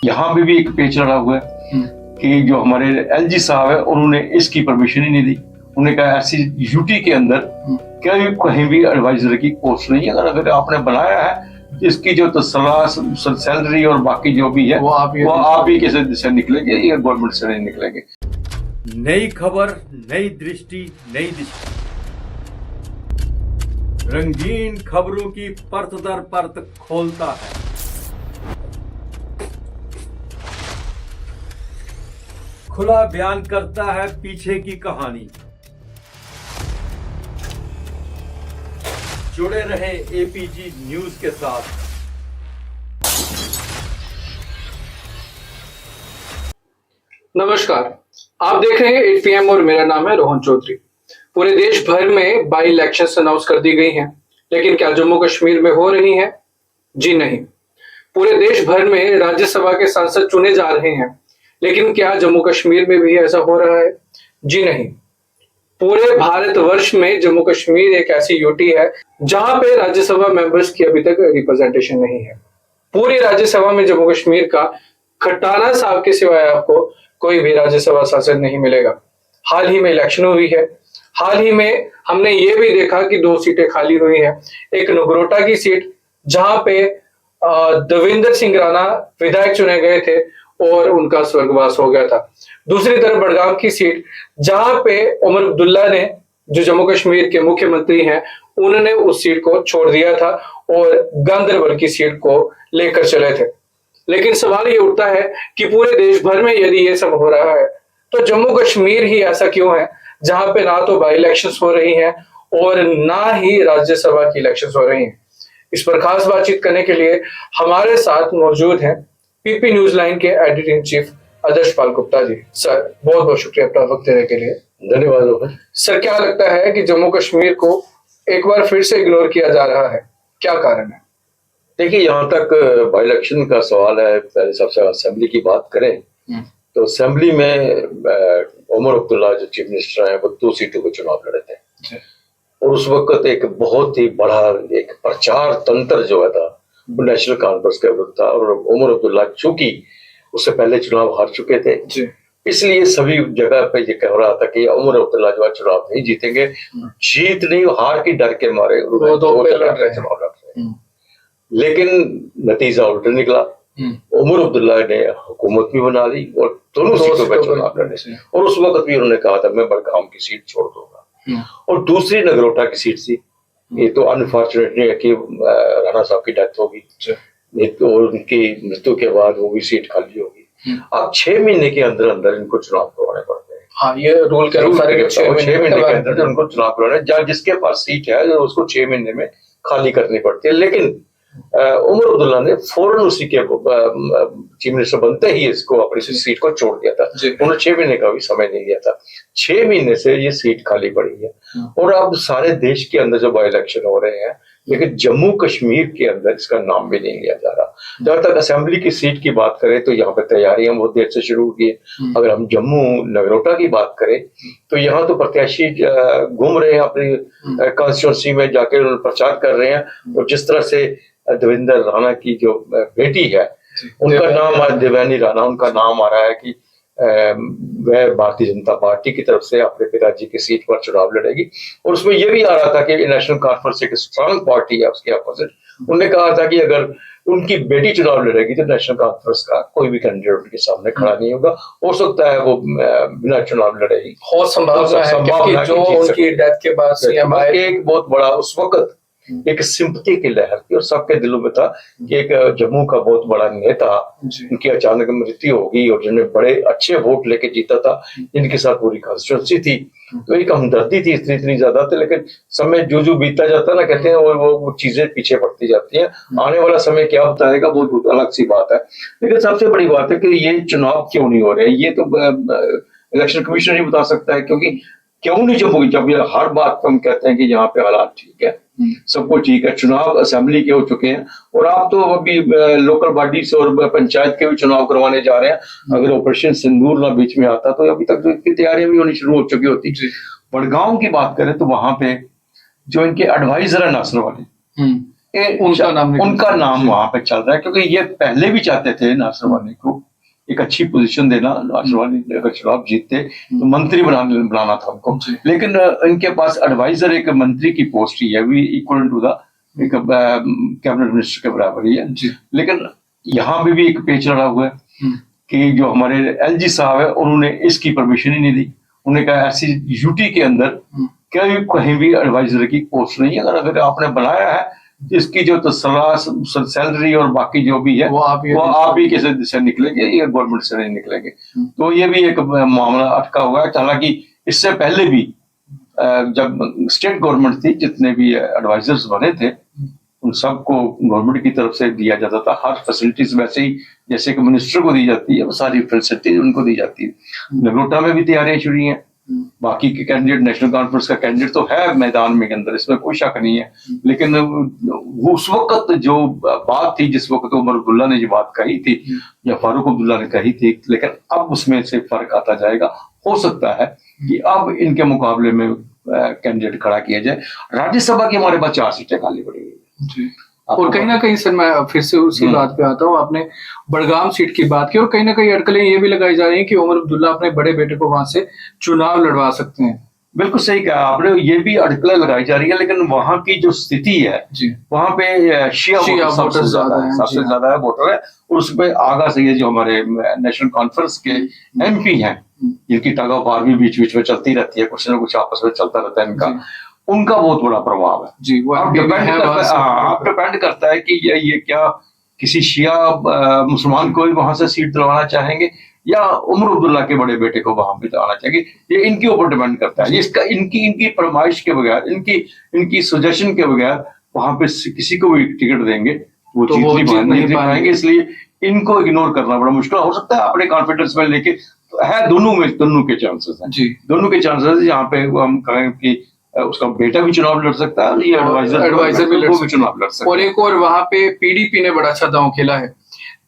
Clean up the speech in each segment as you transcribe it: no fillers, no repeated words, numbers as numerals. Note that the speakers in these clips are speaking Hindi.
यहाँ पे भी एक पेच लड़ा हुआ है कि जो हमारे एलजी साहब है उन्होंने इसकी परमिशन ही नहीं दी। उन्होंने कहा ऐसी यूटी के अंदर कहीं भी एडवाइजर की पोस्ट नहीं है। अगर आपने बनाया है इसकी जो सैलरी और बाकी जो भी है वो आप ही से निकलेंगे, ये गवर्नमेंट से नहीं निकलेंगे। नई खबर, नई दृष्टि, नई दिशा, रंगीन खबरों की परत दर परत खोलता है। खुला बयान करता है पीछे की कहानी। जुड़े रहे एपीजी न्यूज के साथ। नमस्कार, आप देख रहे हैं 8 PM और मेरा नाम है रोहन चौधरी। पूरे देश भर में बाई इलेक्शंस अनाउंस कर दी गई हैं, लेकिन क्या जम्मू कश्मीर में हो रही हैं? जी नहीं। पूरे देश भर में राज्यसभा के सांसद चुने जा रहे हैं, लेकिन क्या जम्मू कश्मीर में भी ऐसा हो रहा है? जी नहीं। पूरे भारतवर्ष में जम्मू कश्मीर एक ऐसी यूटी है जहां पे राज्यसभा मेंबर्स की अभी तक रिप्रेजेंटेशन नहीं है। पूरी राज्यसभा में जम्मू कश्मीर का खट्टाना साहब के सिवाय आपको कोई भी राज्यसभा सांसद नहीं मिलेगा। हाल ही में इलेक्शन हुई है। हाल ही में हमने ये भी देखा कि 2 सीटें खाली हुई हैं। एक नगरोटा की सीट जहां पे देवेंद्र सिंह राणा विधायक चुने गए थे और उनका स्वर्गवास हो गया था। दूसरी तरफ बड़गाम की सीट जहां पे उमर अब्दुल्ला ने, जो जम्मू कश्मीर के मुख्यमंत्री हैं, उन्होंने उस सीट को छोड़ दिया था और गांदरबल की सीट को लेकर चले थे। लेकिन सवाल ये उठता है कि पूरे देश भर में यदि ये सब हो रहा है तो जम्मू कश्मीर ही ऐसा क्यों है जहां पे ना तो बाई इलेक्शंस हो रही हैं और ना ही राज्यसभा की इलेक्शंस हो रही हैं। इस पर खास बातचीत करने के लिए हमारे साथ मौजूद हैं पीपी न्यूज लाइन के editor in chief Adarsh Pal Gupta ji. Sir, बहुत बहुत शुक्रिया अपना वक्त देने के लिए। धन्यवाद। सर, क्या लगता है कि जम्मू कश्मीर को एक बार फिर से इग्नोर किया जा रहा है? क्या कारण है? देखिए, यहाँ तक बाई इलेक्शन का सवाल है। पहले सबसे असेंबली की बात करें तो असेंबली में उमर अब्दुल्ला जो चीफ मिनिस्टर हैं वो 2 सीटों पर चुनाव लड़े थे और उस वक्त एक बहुत ही बड़ा एक प्रचार तंत्र जो है था वो नेशनल कॉन्फ्रेंस के विरुद्ध था और उमर अब्दुल्ला चूंकि उससे पहले चुनाव हार चुके थे इसलिए सभी जगह पे ये कह रहा था कि उमर अब्दुल्ला जो है चुनाव नहीं जीतेंगे। जीत नहीं, हार की डर के मारे चुनाव लड़ रहे हैं। लेकिन नतीजा उल्टा निकला। उमर अब्दुल्ला ने हुकूमत भी बना ली और दोनों सीटों पर चुनाव लड़े और उस वक्त भी उन्होंने कहा था मैं बड़गाम की सीट छोड़ दूंगा। और दूसरी नगरोटा की सीट थी। ये तो अनफॉर्चुनेटली है कि राणा साहब की डेथ होगी और उनकी मृत्यु के बाद वो भी सीट खाली होगी। अब 6 महीने के अंदर अंदर इनको चुनाव करवाने पड़ते हैं। हाँ, ये रूल के अनुसार 6 महीने के अंदर उनको चुनाव करवाने, जिसके पास सीट है उसको 6 महीने में खाली करनी पड़ती है। लेकिन उमर अब्दुल्ला ने फौरन उसी के चीफ मिनिस्टर बनते ही इसको अपनी सीट को छोड़ दिया था। उन्होंने 6 महीने का भी समय नहीं लिया था। 6 महीने से ये सीट खाली पड़ी है और अब सारे देश के अंदर जो बाई इलेक्शन हो रहे हैं, लेकिन जम्मू कश्मीर के अंदर इसका नाम भी नहीं लिया जा रहा। जहां तक असेंबली की सीट की बात करें तो यहाँ पे तैयारियां बहुत देर से शुरू हुई है। अगर हम जम्मू नगरोटा की बात करें तो यहाँ तो प्रत्याशी घूम रहे हैं अपनी कॉन्स्टिट्यूंसी में जाके प्रचार कर रहे हैं और जिस तरह से देवेंद्र राणा की जो बेटी है उनका नाम देवयानी राणा, उनका नाम आ रहा है कि वह भारतीय जनता पार्टी की तरफ से अपने पिताजी की सीट पर चुनाव लड़ेगी। और उसमें यह भी आ रहा था कि नेशनल कॉन्फ्रेंस एक स्ट्रांग पार्टी है उसके अपोजिट। उन्होंने कहा था कि अगर उनकी बेटी चुनाव लड़ेगी तो नेशनल कॉन्फ्रेंस का कोई भी कैंडिडेट उनके सामने खड़ा नहीं होगा। हो सकता है वो बिना चुनाव लड़ेगी। संभावना है जो उनकी डेथ के बाद सीएम एक बहुत बड़ा उस वक्त एक सिंपैथी की लहर थी और सबके दिलों में था कि एक जम्मू का बहुत बड़ा नेता उनकी अचानक मृत्यु होगी और जिन्हें बड़े अच्छे वोट लेके जीता था, जिनके साथ पूरी कॉन्स्टिट्यूंसी थी, तो एक हमदर्दी थी इतनी ज्यादा थी। लेकिन समय जो बीतता जाता ना, कहते हैं वो चीजें पीछे पड़ती जाती हैं। आने वाला समय क्या बताएगा बहुत अलग सी बात है। लेकिन सबसे बड़ी बात है कि ये चुनाव क्यों नहीं हो रहे, ये तो इलेक्शन कमीशन ही बता सकता है। क्योंकि क्यों नहीं जब हर बात हम कहते हैं कि यहाँ पे हालात ठीक है, सब कुछ ठीक है, चुनाव असेंबली के हो चुके हैं और आप तो अभी लोकल बॉडीज और पंचायत के भी चुनाव करवाने जा रहे हैं। अगर ऑपरेशन सिंदूर ना बीच में आता तो अभी तक इसकी तैयारियां भी होनी शुरू हो चुकी होती। बड़गांव की बात करें तो वहां पे जो इनके एडवाइजर है नासर वाले, उनका नाम वहां पे चल रहा है, क्योंकि ये पहले भी चाहते थे नासिर वानी को एक अच्छी पोजीशन देना। नासिर वानी अगर चुनाव जीतते तो मंत्री बनाना था उनको, लेकिन इनके पास एडवाइजर एक मंत्री की पोस्ट ही है, भी इक्वल टू द एक कैबिनेट मिनिस्टर के बराबर ही है। लेकिन यहाँ पे भी एक पेच लड़ा हुआ है कि जो हमारे एलजी साहब है उन्होंने इसकी परमिशन ही नहीं दी। उन्होंने कहा ऐसी यूटी के अंदर कहीं भी एडवाइजर की पोस्ट नहीं है, अगर आपने बनाया है इसकी जो सैलरी और बाकी जो भी है वो आप ही के से निकलेंगे, ये गवर्नमेंट से नहीं निकलेंगे। तो ये भी एक मामला अटका हुआ है। हालांकि इससे पहले भी जब स्टेट गवर्नमेंट थी, जितने भी एडवाइजर्स बने थे उन सबको गवर्नमेंट की तरफ से दिया जाता था हर फैसिलिटीज, वैसे ही जैसे कि मिनिस्टर को दी जाती है वो सारी फैसिलिटीज उनको दी जाती है। नगरोटा में भी तैयारियां शुरू हैं, बाकी के कैंडिडेट, नेशनल कॉन्फ्रेंस का कैंडिडेट तो है मैदान में के अंदर, इसमें कोई शक नहीं है। लेकिन उस वक्त जो बात थी, जिस वक्त उमर अब्दुल्ला ने जो बात कही थी या फारूक अब्दुल्ला ने कही थी, लेकिन अब उसमें से फर्क आता जाएगा। हो सकता है कि अब इनके मुकाबले में कैंडिडेट खड़ा किया जाए। राज्यसभा की हमारे पास 4 सीटें खाली पड़ी हुई है। और कहीं ना कहीं सर मैं फिर से उसी बात पे आता हूँ, आपने बड़गाम सीट की बात की और कहीं ना कहीं अटकलें ये भी लगाई जा रही हैं कि उमर अब्दुल्ला अपने बड़े बेटे को वहां से चुनाव लड़वा सकते हैं। बिल्कुल सही कहा आपने, ये भी अटकलें लगाई जा रही है, लेकिन वहां की जो स्थिति है वहां पे शिया सबसे ज्यादा है वोटर है, और उसपे आगा सही है जो हमारे नेशनल कॉन्फ्रेंस के एमपी हैं, जिनकी टग ऑफ वार भी बीच बीच में चलती रहती है, कुछ ना कुछ आपस में चलता रहता है इनका, उनका बहुत बड़ा प्रभाव है जी। वो डिपेंड करता है कि ये क्या किसी शिया मुसलमान को भी वहां से सीट दिलवाना चाहेंगे या उमर अब्दुल्ला के बड़े बेटे को वहां पे दिलवाना चाहेंगे, ये इनके ऊपर डिपेंड करता है। इसका इनकी फरमाइश के बगैर, इनकी सजेशन के बगैर वहां पे किसी को भी टिकट देंगे वो जीत नहीं पाएंगे, इसलिए इनको इग्नोर करना बड़ा मुश्किल हो सकता है। अपने कॉन्फिडेंस में लेके है, दोनों के चांसेस हैं, दोनों के चांसेस। यहाँ पे हम कहें कि उसका बेटा भी चुनाव लड़ सकता है और ये एडवाइजर भी चुनाव लड़ सकता है। और एक और वहां पे पीडीपी ने बड़ा अच्छा दांव खेला है।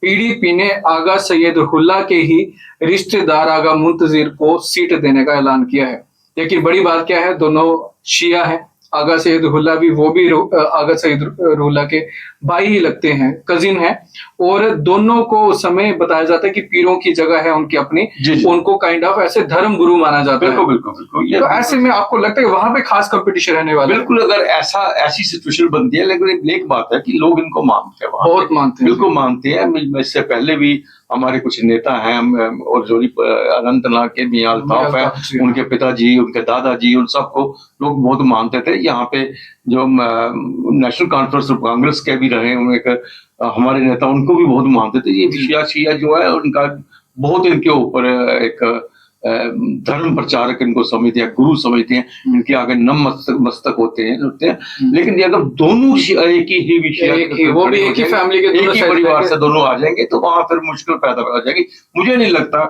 पीडीपी ने आगा सैयदुल्लाह के ही रिश्तेदार आगा मुंतजिर को सीट देने का ऐलान किया है। लेकिन बड़ी बात क्या है, दोनों शिया हैं, आगा सैयदुल्लाह भी, वो भी आगा सैयदुल्लाह के भाई ही लगते हैं, कजिन हैं, और दोनों को उस समय बताया जाता है कि पीरों की जगह है उनकी अपनी, उनको काइंड ऑफ ऐसे धर्म गुरु माना जाता है। बिल्कुल। तो ऐसे में आपको लगता है कि वहां पे खास कंपटीशन रहने वाला है? बिल्कुल, अगर ऐसी सिचुएशन बनती है, लेकिन एक बात है कि लोग इनको मानते हैं, बहुत मानते हैं, बिल्कुल मानते हैं। इससे पहले भी हमारे कुछ नेता हैं, और जो अनंतनाग के मियां अल्ताफ है, उनके पिताजी, उनके दादाजी, उन सबको लोग बहुत मानते थे। यहाँ पे जो नेशनल कॉन्फ्रेंस कांग्रेस के भी रहे एक हमारे नेता, उनको भी बहुत मानते थे। ये शिया जो है उनका बहुत इनके ऊपर एक धर्म प्रचारक इनको समझते हैं, गुरु समझते हैं, इनके आगे नम मस्तक होते हैं। लेकिन ये अगर दोनों एक ही वो भी एक ही फैमिली के, एक ही परिवार से दोनों आ जाएंगे तो वहां फिर मुश्किल पैदा हो जाएगी। मुझे नहीं लगता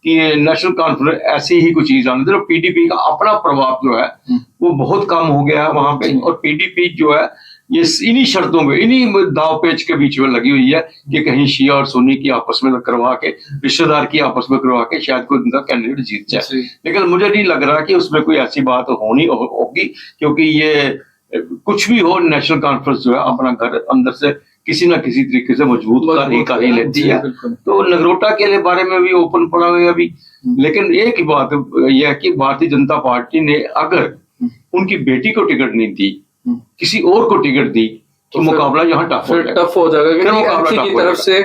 कि नेशनल कॉन्फ्रेंस ऐसी ही कुछ चीज आने दे। पीडीपी का अपना प्रभाव जो है वो बहुत कम हो गया है वहां पे, और पीडीपी जो है ये इन्हीं शर्तों पे, इन्हीं दाव पेच के बीच में लगी हुई है कि कहीं शिया और सुन्नी की आपस में करवा के, रिश्तेदार की आपस में करवा के शायद कोई उनका कैंडिडेट जीत जाए। लेकिन मुझे नहीं लग रहा कि उसमें कोई ऐसी बात होगी, क्योंकि ये कुछ भी हो, नेशनल कॉन्फ्रेंस जो है अपना घर अंदर से किसी ना किसी तरीके से मजबूत कर ही लेती है। तो नगरोटा के बारे में भी ओपन पड़ा हुआ है अभी। लेकिन एक ही बात यह है कि भारतीय जनता पार्टी ने अगर उनकी बेटी को टिकट नहीं दी, किसी और को टिकट दी, तो मुकाबला यहाँ टफ हो जाएगा। की तरफ से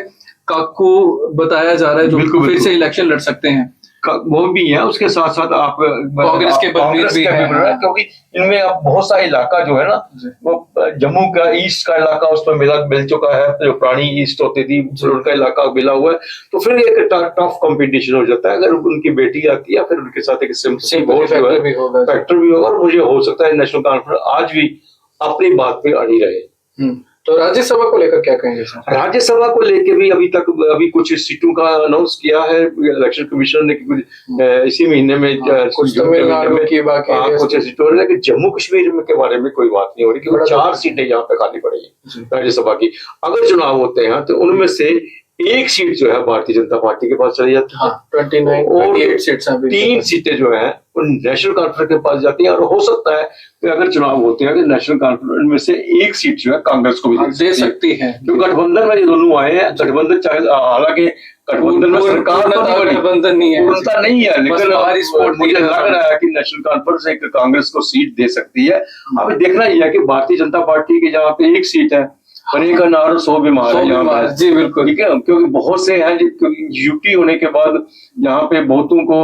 काकू बताया जा रहा है जो फिर से इलेक्शन लड़ सकते हैं, वो भी है। उसके साथ साथ आप कांग्रेस के भी है, क्योंकि इनमें अब बहुत सा इलाका जो है ना, वो जम्मू का ईस्ट का इलाका उसमें मिल चुका है, जो पुरानी ईस्ट होती थी उनका इलाका मिला हुआ है। तो फिर एक टफ कंपटीशन हो जाता है। अगर उनकी बेटी आती है फिर उनके साथ एक फैक्टर भी होगा, और मुझे हो सकता है नेशनल कॉन्फ्रेंस आज भी अपनी बात पे अड़ी रहे। तो राज्यसभा को लेकर क्या कहेंगे सर? राज्यसभा को लेकर भी अभी कुछ सीटों का अनाउंस किया है इलेक्शन कमीशन ने इसी महीने में, कुछ तमिलनाडु की कुछ सीटों, लेकिन जम्मू कश्मीर के बारे में कोई बात नहीं हो रही, क्योंकि 4 सीटें यहाँ पे खाली पड़ी है राज्यसभा की। अगर चुनाव होते हैं तो उनमें से एक सीट जो है भारतीय जनता पार्टी के पास चली जाती है। हाँ 29 और 28 सीट्स अभी 3 सीटें जो है वो नेशनल कॉन्फ्रेंस के पास जाती हैं, और हो सकता है कि अगर चुनाव होते हैं तो नेशनल कॉन्फ्रेंस में से एक सीट जो है कांग्रेस को भी दे सकती है। जो गठबंधन में ये दोनों आए हैं, गठबंधन चाहे हालांकि गठबंधन में सरकार तो नहीं बनी, गठबंधन नहीं है, पूर्णता नहीं है, लेकिन हमारी सपोर्ट मुझे लग रहा है कि नेशनल कॉन्फ्रेंस एक कांग्रेस को सीट दे सकती है। अब देखना ही है कि भारतीय जनता पार्टी की जहाँ पे एक सीट है, परे का नार और 100 बीमार है यहाँ पे। जी बिल्कुल, ठीक है, क्योंकि बहुत से हैं यूटी होने के बाद यहाँ पे बहुतों को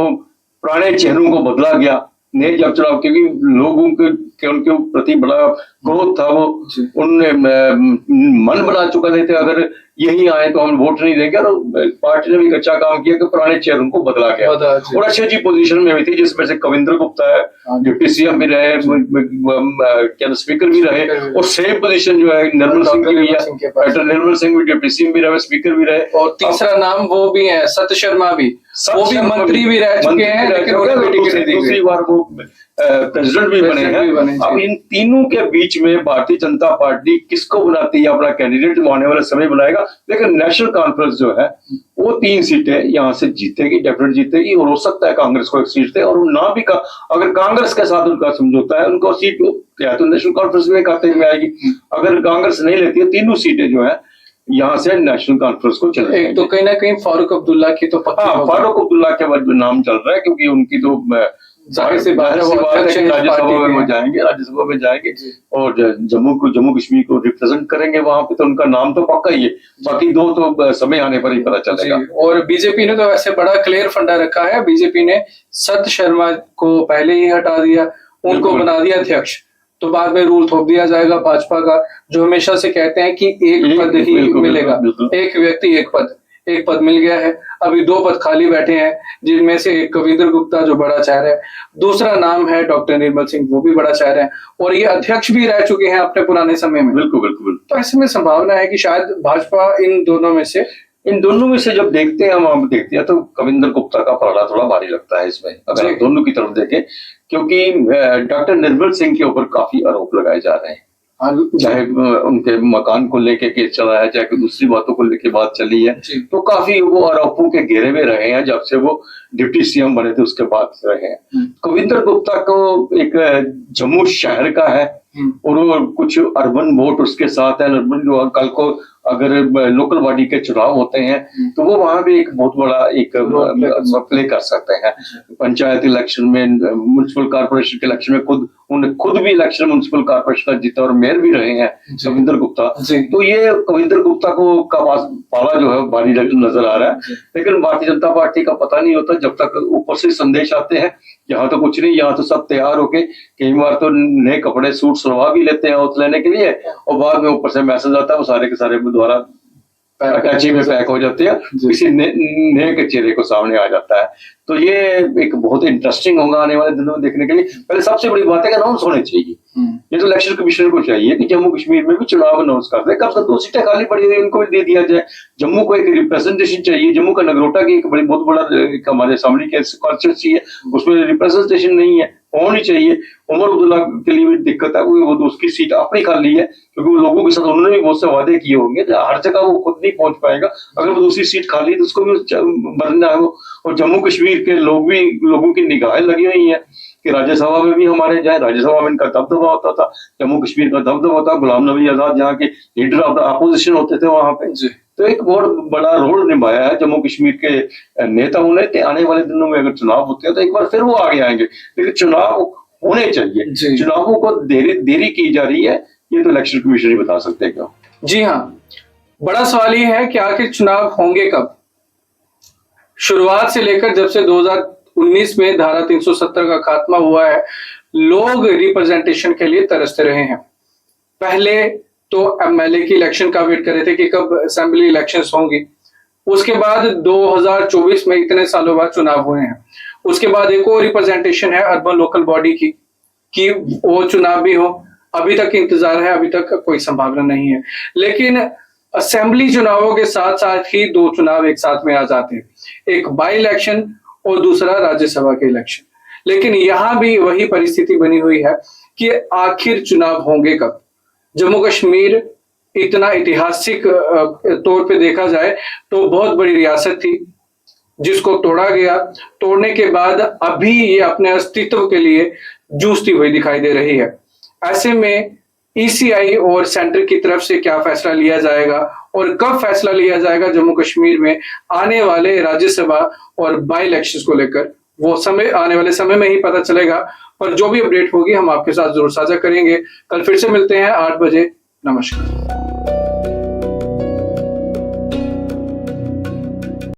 पुराने चेहरों को बदला गया ने जब चुनाव, क्योंकि लोगों के उनके प्रति बड़ा क्रोध था, वो उनने मन बना चुका थे अगर यही आए तो हम वोट नहीं देंगे, और पार्टी ने भी एक अच्छा काम किया कि पुराने चेहरों को बदला गया और अच्छी अच्छी पोजीशन में भी थी, जिसमें से कविंद्र गुप्ता है, डिप्टी सीएम भी रहे, क्या स्पीकर भी रहे, और सेम पोजीशन जो है निर्मल सिंह की भी है, डॉक्टर निर्मल सिंह भी डिप्टी सीएम भी रहे, स्पीकर भी रहे, और तीसरा नाम वो भी है सत्य शर्मा भी, वो भी मंत्री भी रह चुके हैं, लेकिन उन्हें टिकट नहीं दी गई। दूसरी बार वो प्रेसिडेंट भी बने हैं। अब इन तीनों के बीच में भारतीय जनता पार्टी किसको बनाती है अपना कैंडिडेट, आने वाले समय बनाएगा, लेकिन नेशनल कॉन्फ्रेंस जो है वो 3 सीटें यहाँ से जीतेगी, डेफिनेट जीतेगी, और हो सकता है कांग्रेस को एक सीट दे, और ना भी अगर कांग्रेस के साथ उनका समझौता है, उनको सीट क्या तो नेशनल कॉन्फ्रेंस में खाते में आएगी। अगर कांग्रेस नहीं लेती है, तीनों सीटें जो है यहाँ से नेशनल कॉन्फ्रेंस को चल रही है। तो कहीं ना कहीं फारूक अब्दुल्ला की तो फारूक अब्दुल्ला के बाद नाम चल रहा है, क्योंकि उनकी तो जाहिर सी बात है राज्यसभा में वो राज्यसभा में जाएंगे और जम्मू कश्मीर को रिप्रेजेंट करेंगे वहां पे, तो उनका नाम तो पक्का ही है, बाकी 2 तो समय आने पर ही पता चलेगा। और बीजेपी ने तो वैसे बड़ा क्लियर फंडा रखा है, बीजेपी ने सत्य शर्मा को पहले ही हटा दिया, उनको बना दिया अध्यक्ष, तो बाद में रूल थोप दिया जाएगा भाजपा का, जो हमेशा से कहते हैं कि एक पद ही मिलेगा, एक व्यक्ति एक पद मिल गया है। अभी 2 पद खाली बैठे हैं, जिनमें से एक कविंद्र गुप्ता जो बड़ा चेहरा है, दूसरा नाम है डॉक्टर निर्मल सिंह, वो भी बड़ा चेहरा है, और ये अध्यक्ष भी रह चुके हैं अपने पुराने समय में। बिल्कुल। तो ऐसे में संभावना है कि शायद भाजपा इन दोनों में से जब देखते हैं हम देखते हैं तो कविंद्र गुप्ता का पलड़ा थोड़ा भारी लगता है इसमें, अगर हम दोनों की तरफ देखें, क्योंकि डॉक्टर निर्मल सिंह के ऊपर काफी आरोप लगाए जा रहे हैं, चाहे उनके मकान को लेके केस चला है, चाहे दूसरी बातों को लेके बात चली है, तो काफी वो आरोपों के घेरे में रहे हैं जब से वो डिप्टी सीएम बने थे उसके बाद रहे हैं। कविंद्र गुप्ता को एक जम्मू शहर का है और कुछ अर्बन वोट उसके साथ है, अर्बन कल को अगर लोकल बॉडी के चुनाव होते हैं तो वो वहां भी एक बहुत बड़ा एक प्ले कर सकते हैं। पंचायत इलेक्शन में, म्युनिसिपल कॉर्पोरेशन के इलेक्शन में खुद भी इलेक्शन म्युनिसिपल कॉर्पोरेशन जीता और मेयर भी रहे हैं कविंद्र गुप्ता, तो ये कविंद्र गुप्ता को का पाला जो है भारी नजर आ रहा है। लेकिन भारतीय जनता पार्टी का पता नहीं होता, जब तक ऊपर से संदेश आते हैं, यहाँ तो कुछ नहीं, यहाँ तो सब तैयार होके कई बार तो नए कपड़े सूट सलवा भी लेते हैं ओथ लेने के लिए, और बाद में ऊपर से मैसेज आता है वो सारे के सारे द्वारा अटैची में पैक हो जाते हैं, किसी नए के चेहरे को सामने आ जाता है। तो ये एक बहुत इंटरेस्टिंग होगा आने वाले दिनों में देखने के लिए। पहले सबसे बड़ी बात है कि अनाउंस होने चाहिए, ये तो इलेक्शन कमीशन को चाहिए कि जम्मू कश्मीर में भी चुनाव अनाउंस कर दे, कब तक 2 सीटें खाली पड़ी हुई उनको भी दे दिया जाए। जम्मू को एक रिप्रेजेंटेशन चाहिए, जम्मू का नगरोटा की एक बहुत बड़ा हमारे सामने के कॉन्स्टिट्यूंसी है, उसमें रिप्रेजेंटेशन नहीं है, होनी चाहिए। उमर अब्दुल्ला के लिए भी दिक्कत है, वो उसकी सीट अपनी खाली है, क्योंकि वो लोगों के साथ उन्होंने भी बहुत से वादे किए होंगे, हर जगह वो खुद नहीं पहुंच पाएगा। अगर वो दूसरी सीट खाली है तो उसको भी भरना है। और जम्मू कश्मीर के लोगों की निगाहें लगी हुई है कि राज्यसभा में भी हमारे जाए, राज्यसभा में इनका दबदबा होता था, जम्मू कश्मीर का दबदबा था, गुलाम नबी आजाद यहाँ के लीडर ऑफ द अपोजिशन होते थे वहां पे, तो एक बहुत बड़ा रोल निभाया है जम्मू कश्मीर के नेताओं ने। आने वाले दिनों में अगर चुनाव होते हैं तो एक बार फिर वो आगे आएंगे, लेकिन चुनाव होने चाहिए, चुनावों को देरी की जा रही है, ये तो इलेक्शन कमीशन ही बता सकते हैं। क्यों? जी हाँ, बड़ा सवाल ये है कि आखिर चुनाव होंगे कब। शुरुआत से लेकर जब से 2019 में धारा 370 का खात्मा हुआ है, लोग रिप्रेजेंटेशन के लिए तरसते रहे हैं। पहले तो एमएलए की इलेक्शन का वेट कर रहे थे कि कब असेंबली इलेक्शंस होंगी, उसके बाद 2024 में इतने सालों बाद चुनाव हुए हैं, उसके बाद एक और रिप्रेजेंटेशन है अर्बन लोकल बॉडी की कि वो चुनाव भी हो। अभी तक इंतजार है, अभी तक कोई संभावना नहीं है। लेकिन असेंबली चुनावों के साथ साथ ही 2 चुनाव एक साथ में आ जाते हैं, एक बाई इलेक्शन और दूसरा राज्यसभा के इलेक्शन। लेकिन यहां भी वही परिस्थिति बनी हुई है कि आखिर चुनाव होंगे कब। जम्मू कश्मीर इतना ऐतिहासिक तौर पे देखा जाए तो बहुत बड़ी रियासत थी जिसको तोड़ा गया। तोड़ने के बाद अभी ये अपने अस्तित्व के लिए जूझती हुई दिखाई दे रही है। ऐसे में ईसीआई और सेंटर की तरफ से क्या फैसला लिया जाएगा और कब फैसला लिया जाएगा जम्मू कश्मीर में आने वाले राज्यसभा और बाई इलेक्शंस को लेकर, वो समय आने वाले समय में ही पता चलेगा। पर जो भी अपडेट होगी हम आपके साथ जरूर साझा करेंगे। कल फिर से मिलते हैं 8 बजे। नमस्कार।